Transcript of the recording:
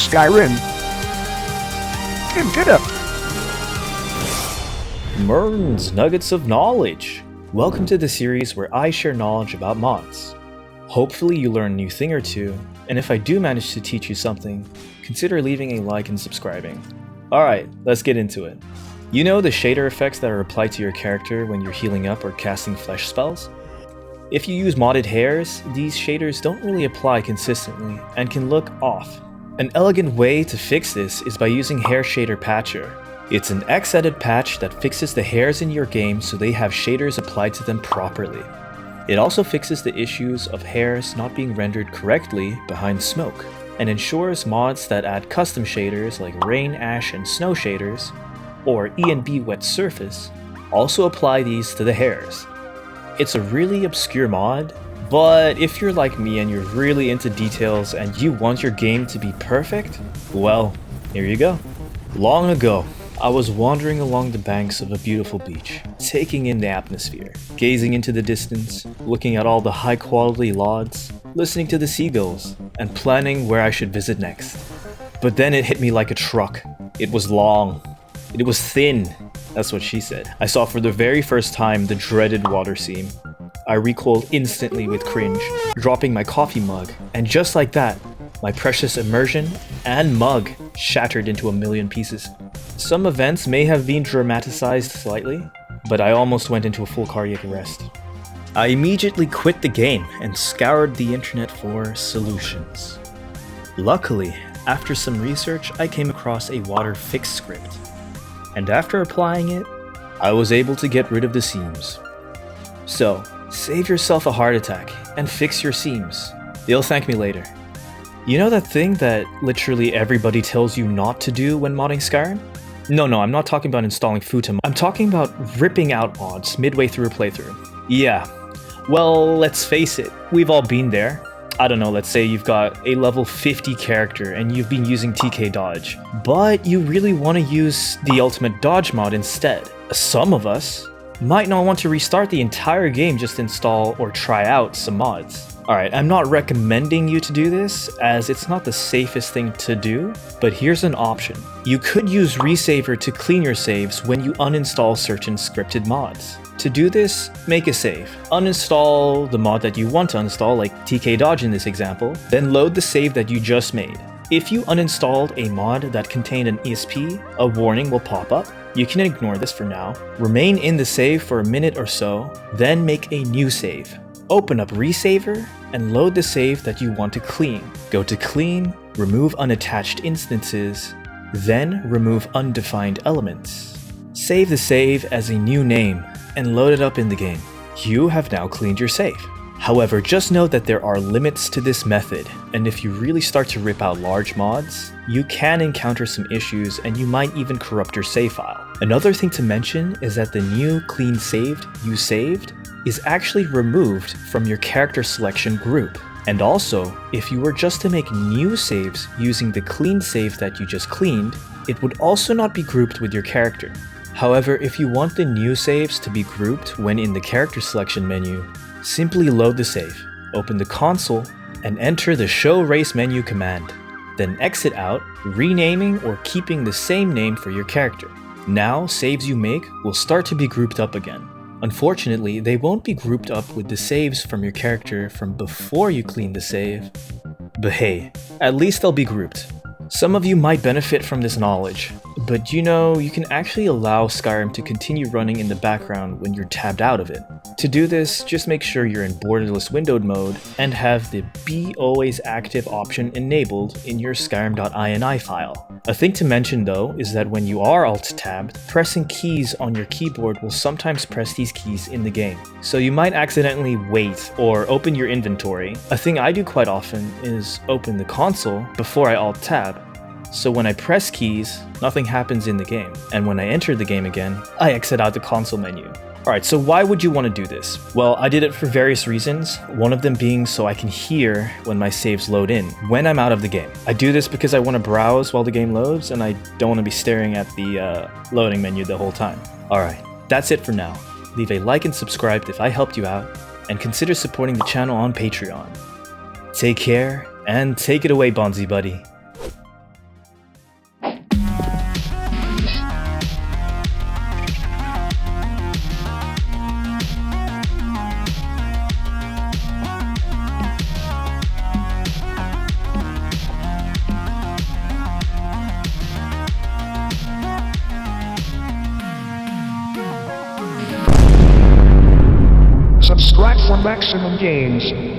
Skyrim. Get up. Mern's Nuggets of Knowledge. Welcome to the series where I share knowledge about mods. Hopefully you learn a new thing or two, and if I do manage to teach you something, consider leaving a like and subscribing. Alright, let's get into it. You know the shader effects that are applied to your character when you're healing up or casting flesh spells? If you use modded hairs, these shaders don't really apply consistently and can look off. An elegant way to fix this is by using Hair Shader Patcher. It's an X-edit patch that fixes the hairs in your game so they have shaders applied to them properly. It also fixes the issues of hairs not being rendered correctly behind smoke, and ensures mods that add custom shaders like rain, ash, and snow shaders, or E&B wet surface, also apply these to the hairs. It's a really obscure mod, but if you're like me and you're really into details and you want your game to be perfect, well, here you go. Long ago, I was wandering along the banks of a beautiful beach, taking in the atmosphere, gazing into the distance, looking at all the high-quality lods, listening to the seagulls, and planning where I should visit next. But then it hit me like a truck. It was long. It was thin. That's what she said. I saw for the very first time the dreaded water seam. I recoiled instantly with cringe, dropping my coffee mug, and just like that, my precious immersion and mug shattered into a million pieces. Some events may have been dramatized slightly, but I almost went into a full cardiac arrest. I immediately quit the game and scoured the internet for solutions. Luckily, after some research, I came across a water fix script, and after applying it, I was able to get rid of the seams. So, save yourself a heart attack and fix your seams. You'll thank me later. You know that thing that literally everybody tells you not to do when modding Skyrim? No, I'm not talking about installing futon. I'm talking about ripping out mods midway through a playthrough. Yeah, well, let's face it, we've all been there. I don't know, let's say you've got a level 50 character and you've been using TK dodge, but you really want to use the ultimate dodge mod instead. Some of us might not want to restart the entire game, just install or try out some mods. Alright, I'm not recommending you to do this, as it's not the safest thing to do, but here's an option. You could use ReSaver to clean your saves when you uninstall certain scripted mods. To do this, make a save. Uninstall the mod that you want to uninstall, like TK Dodge in this example, then load the save that you just made. If you uninstalled a mod that contained an ESP, a warning will pop up. You can ignore this for now. Remain in the save for a minute or so, then make a new save. Open up ReSaver and load the save that you want to clean. Go to Clean, remove unattached instances, then remove undefined elements. Save the save as a new name and load it up in the game. You have now cleaned your save. However, just know that there are limits to this method, and if you really start to rip out large mods, you can encounter some issues and you might even corrupt your save file. Another thing to mention is that the new clean saved you saved is actually removed from your character selection group. And also, if you were just to make new saves using the clean save that you just cleaned, it would also not be grouped with your character. However, if you want the new saves to be grouped when in the character selection menu, simply load the save, open the console, and enter the Show Race menu command. Then exit out, renaming or keeping the same name for your character. Now, saves you make will start to be grouped up again. Unfortunately, they won't be grouped up with the saves from your character from before you clean the save, but hey, at least they'll be grouped. Some of you might benefit from this knowledge, but you know, you can actually allow Skyrim to continue running in the background when you're tabbed out of it. To do this, just make sure you're in borderless windowed mode and have the Be Always Active option enabled in your Skyrim.ini file. A thing to mention though is that when you are alt-tabbed, pressing keys on your keyboard will sometimes press these keys in the game. So you might accidentally wait or open your inventory. A thing I do quite often is open the console before I alt-tab. So when I press keys, nothing happens in the game, and when I enter the game again, I exit out the console menu. Alright, so why would you want to do this? Well, I did it for various reasons, one of them being so I can hear when my saves load in, when I'm out of the game. I do this because I want to browse while the game loads, and I don't want to be staring at the loading menu the whole time. Alright, that's it for now. Leave a like and subscribe if I helped you out, and consider supporting the channel on Patreon. Take care, and take it away, Bonzi buddy. for maximum gains.